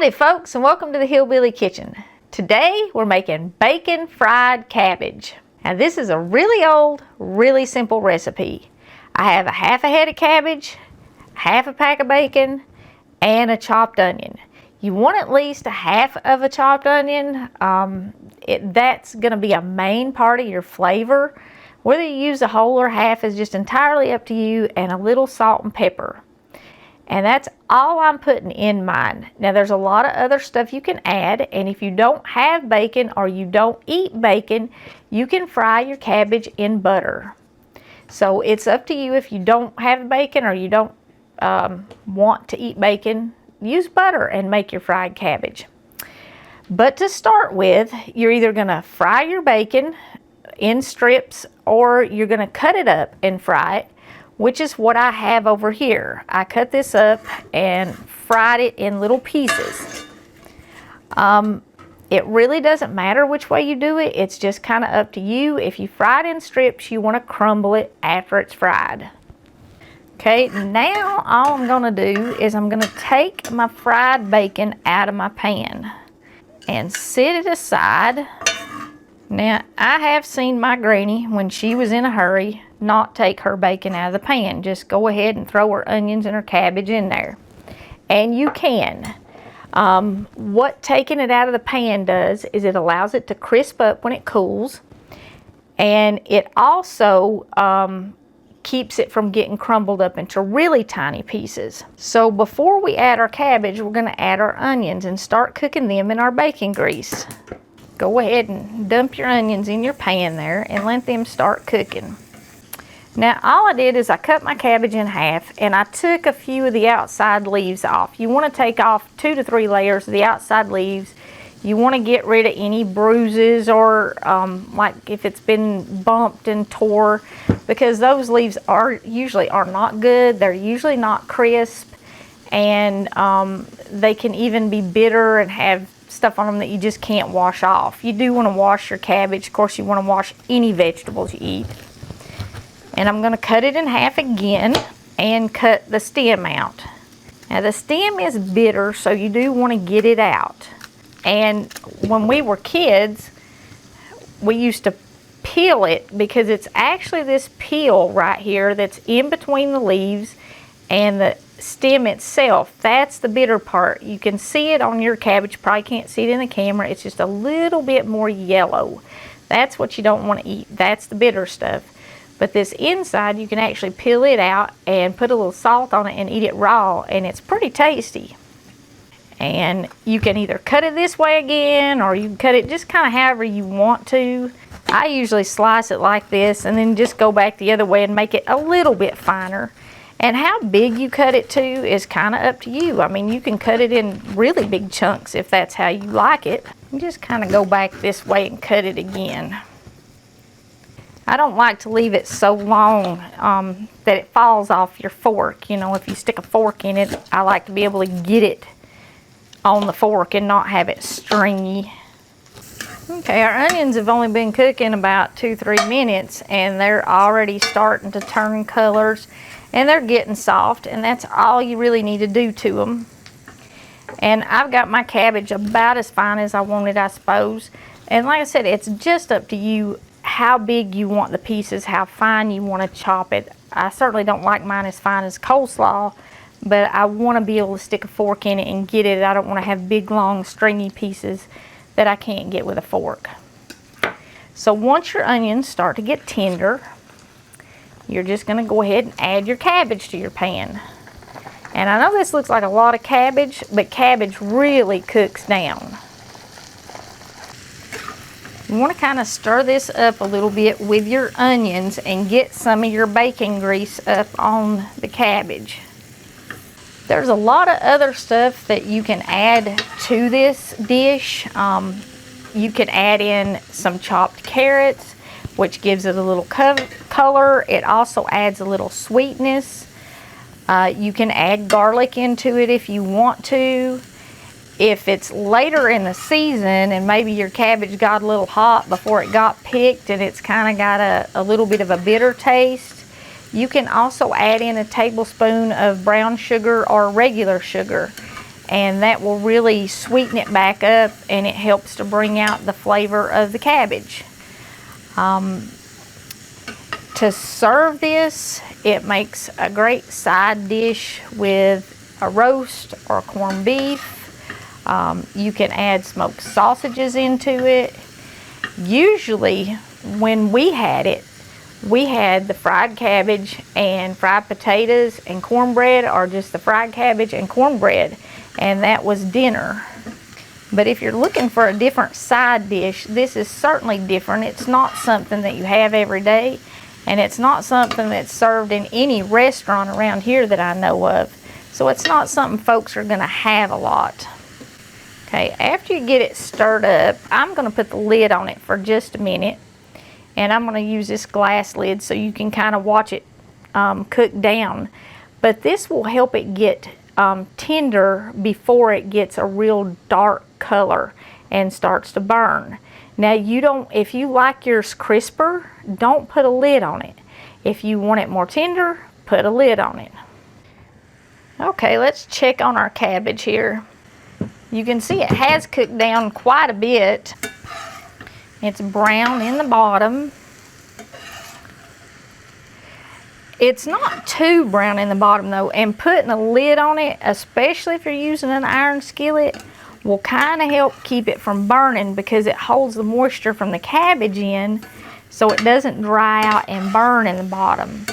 Howdy folks, and welcome to the Hillbilly Kitchen. Today we're making bacon fried cabbage. Now this is a really old, really simple recipe. I have a half a head of cabbage, half a pack of bacon, and a chopped onion. You want at least a half of a chopped onion. That's going to be a main part of your flavor. Whether you use a whole or half is just entirely up to you, and a little salt and pepper. And that's all I'm putting in mine. Now there's a lot of other stuff you can add, and if you don't have bacon or you don't eat bacon, you can fry your cabbage in butter. So it's up to you. If you don't have bacon or you don't want to eat bacon, use butter and make your fried cabbage. But to start with, you're either gonna fry your bacon in strips or you're gonna cut it up and fry it, which is what I have over here. I cut this up and fried it in little pieces. It really doesn't matter which way you do it. It's just kind of up to you. If you fry it in strips, you want to crumble it after it's fried. Okay, now all I'm gonna do is I'm gonna take my fried bacon out of my pan and set it aside. Now, I have seen my granny, when she was in a hurry, not take her bacon out of the pan. Just go ahead and throw her onions and her cabbage in there. And you can. What taking it out of the pan does is it allows it to crisp up when it cools. And it also keeps it from getting crumbled up into really tiny pieces. So before we add our cabbage, we're going to add our onions and start cooking them in our bacon grease. Go ahead and dump your onions in your pan there and let them start cooking. Now all I did is I cut my cabbage in half and I took a few of the outside leaves off. You want to take off 2 to 3 layers of the outside leaves. You want to get rid of any bruises or like if it's been bumped and tore, because those leaves usually are not good. They're usually not crisp, and they can even be bitter and have stuff on them that you just can't wash off. You do want to wash your cabbage. Of course, you want to wash any vegetables you eat. And I'm going to cut it in half again and cut the stem out. Now the stem is bitter, so you do want to get it out. And when we were kids, we used to peel it, because it's actually this peel right here that's in between the leaves and the stem itself. That's the bitter part. You can see it on your cabbage. You probably can't see it in the camera. It's just a little bit more yellow. That's what you don't want to eat. That's the bitter stuff. But this inside, you can actually peel it out and put a little salt on it and eat it raw, and it's pretty tasty. And you can either cut it this way again, or you can cut it just kind of however you want to. I usually slice it like this and then just go back the other way and make it a little bit finer. And how big you cut it to is kind of up to you. I mean, you can cut it in really big chunks if that's how you like it. And just kind of go back this way and cut it again. I don't like to leave it so long that it falls off your fork. You know, if you stick a fork in it, I like to be able to get it on the fork and not have it stringy. Okay, our onions have only been cooking about 2-3 minutes, and they're already starting to turn colors. And they're getting soft, and that's all you really need to do to them. And I've got my cabbage about as fine as I want it, I suppose. And like I said, it's just up to you how big you want the pieces, how fine you want to chop it. I certainly don't like mine as fine as coleslaw, but I want to be able to stick a fork in it and get it. I don't want to have big, long, stringy pieces that I can't get with a fork. So once your onions start to get tender, you're just going to go ahead and add your cabbage to your pan. And I know this looks like a lot of cabbage, but cabbage really cooks down. You want to kind of stir this up a little bit with your onions and get some of your bacon grease up on the cabbage. There's a lot of other stuff that you can add to this dish. You can add in some chopped carrots, which gives it a little color. It also adds a little sweetness. You can add garlic into it if you want to. If it's later in the season and maybe your cabbage got a little hot before it got picked and it's kind of got a little bit of a bitter taste, you can also add in a tablespoon of brown sugar or regular sugar. and that will really sweeten it back up, and it helps to bring out the flavor of the cabbage. To serve this, it makes a great side dish with a roast or corned beef. You can add smoked sausages into it. Usually when we had it, we had the fried cabbage and fried potatoes and cornbread, or just the fried cabbage and cornbread, and that was dinner. But if you're looking for a different side dish, this is certainly different. It's not something that you have every day, and it's not something that's served in any restaurant around here that I know of. So it's not something folks are gonna have a lot. Okay, after you get it stirred up, I'm gonna put the lid on it for just a minute, and I'm gonna use this glass lid so you can kind of watch it cook down. But this will help it get tender before it gets a real dark color and starts to burn. Now if you like yours crisper, don't put a lid on it. If you want it more tender, put a lid on it. Okay, let's check on our cabbage here. You can see it has cooked down quite a bit. It's brown in the bottom. It's not too brown in the bottom though, and putting a lid on it, especially if you're using an iron skillet, will kind of help keep it from burning, because it holds the moisture from the cabbage in so it doesn't dry out and burn in the bottom.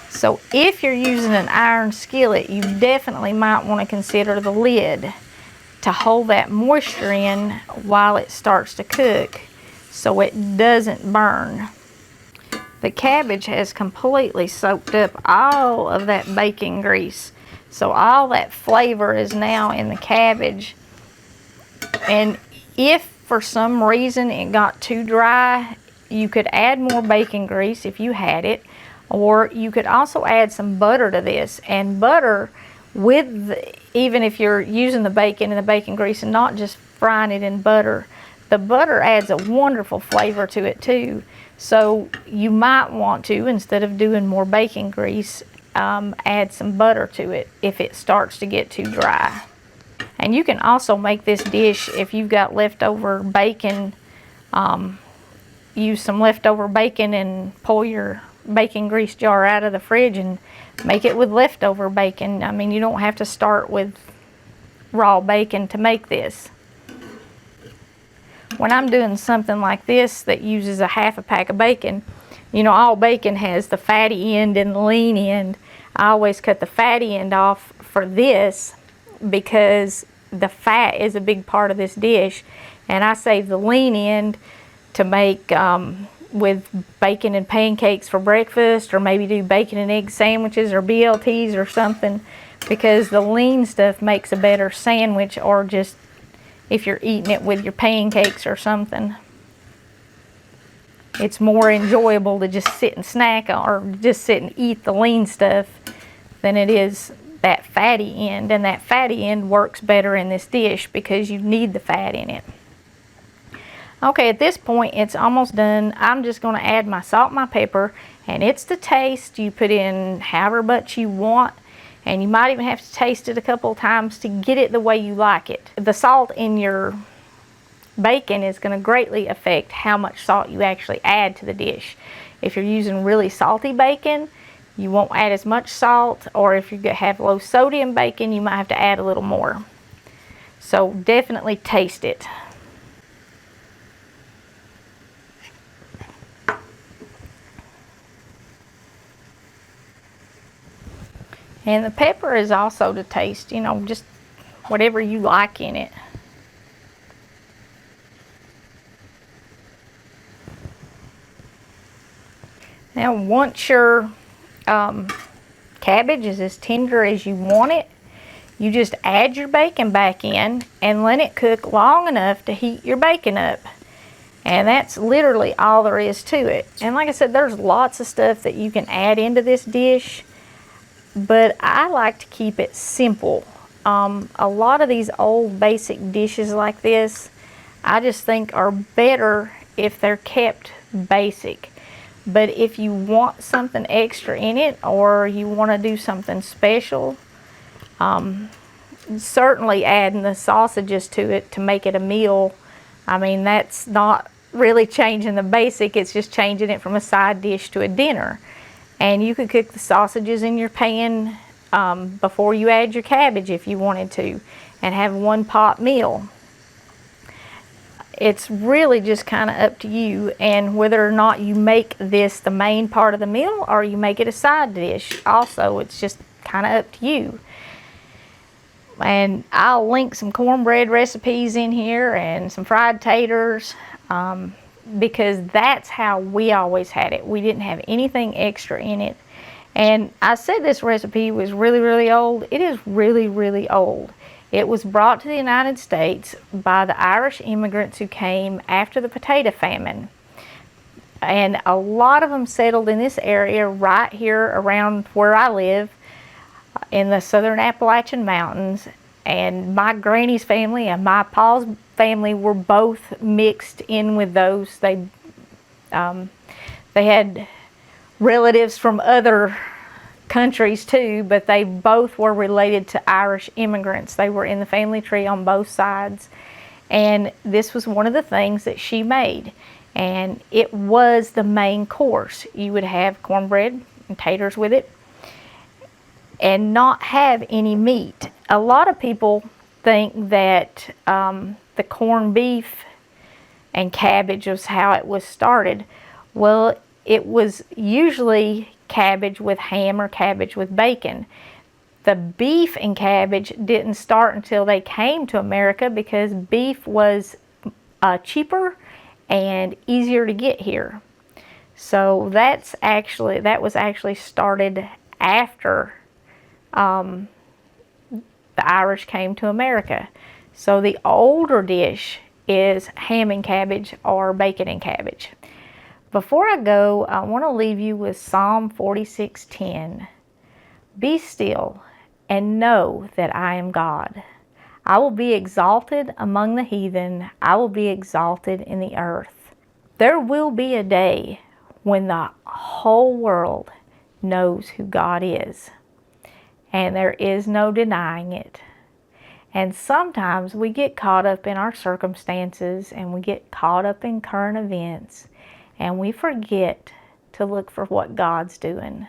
So if you're using an iron skillet, you definitely might want to consider the lid to hold that moisture in while it starts to cook so it doesn't burn. The cabbage has completely soaked up all of that bacon grease, so all that flavor is now in the cabbage. And if for some reason it got too dry, you could add more bacon grease if you had it, or you could also add some butter to this. And butter, even if you're using the bacon and the bacon grease and not just frying it in butter, the butter adds a wonderful flavor to it too. So you might want to, instead of doing more bacon grease, add some butter to it if it starts to get too dry. And you can also make this dish if you've got leftover bacon. Use some leftover bacon and pull your bacon grease jar out of the fridge and make it with leftover bacon. I mean, you don't have to start with raw bacon to make this. When I'm doing something like this that uses a half a pack of bacon, you know, all bacon has the fatty end and the lean end. I always cut the fatty end off for this because the fat is a big part of this dish, and I save the lean end to make with bacon and pancakes for breakfast, or maybe do bacon and egg sandwiches or BLTs or something, because the lean stuff makes a better sandwich, or just if you're eating it with your pancakes or something. It's more enjoyable to just sit and snack or just sit and eat the lean stuff than it is that fatty end. And that fatty end works better in this dish because you need the fat in it. Okay, at this point it's almost done. I'm just going to add my salt and my pepper, and it's to taste. You put in however much you want, and you might even have to taste it a couple of times to get it the way you like it. The salt in your bacon is going to greatly affect how much salt you actually add to the dish. If you're using really salty bacon, you won't add as much salt, or if you have low sodium bacon, you might have to add a little more. So definitely taste it. And the pepper is also to taste, you know, just whatever you like in it. Now, once your cabbage is as tender as you want it, you just add your bacon back in and let it cook long enough to heat your bacon up. And that's literally all there is to it. And like I said, there's lots of stuff that you can add into this dish, but I like to keep it simple. A lot of these old basic dishes like this, I just think are better if they're kept basic. But if you want something extra in it, or you want to do something special, certainly adding the sausages to it to make it a meal, I mean, that's not really changing the basic, it's just changing it from a side dish to a dinner. And you could cook the sausages in your pan before you add your cabbage if you wanted to, and have one pot meal. It's really just kind of up to you, and whether or not you make this the main part of the meal or you make it a side dish also, it's just kind of up to you. And I'll link some cornbread recipes in here and some fried taters, because that's how we always had it. We didn't have anything extra in it. And I said this recipe was really, really old. It is really, really old. It was brought to the United States by the Irish immigrants who came after the potato famine. And a lot of them settled in this area right here around where I live, in the southern Appalachian Mountains. And my granny's family and my pa's family were both mixed in with those. They had relatives from other countries too, but they both were related to Irish immigrants. They were in the family tree on both sides. And this was one of the things that she made. And it was the main course. You would have cornbread and taters with it and not have any meat. A lot of people think that the corned beef and cabbage was how it was started. Well, it was usually cabbage with ham or cabbage with bacon. The beef and cabbage didn't start until they came to America, because beef was cheaper and easier to get here. So that was actually started after the Irish came to America. So the older dish is ham and cabbage or bacon and cabbage. Before I go, I want to leave you with Psalm 46:10. Be still and know that I am God. I will be exalted among the heathen. I will be exalted in the earth. There will be a day when the whole world knows who God is, and there is no denying it. And sometimes we get caught up in our circumstances, and we get caught up in current events, and we forget to look for what God's doing.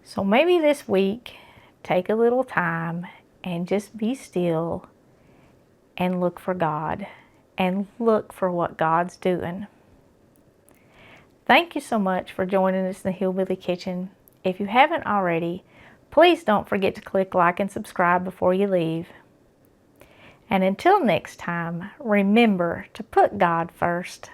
So maybe this week, take a little time and just be still and look for God and look for what God's doing. Thank you so much for joining us in the Hillbilly Kitchen. If you haven't already, please don't forget to click like and subscribe before you leave. And until next time, remember to put God first.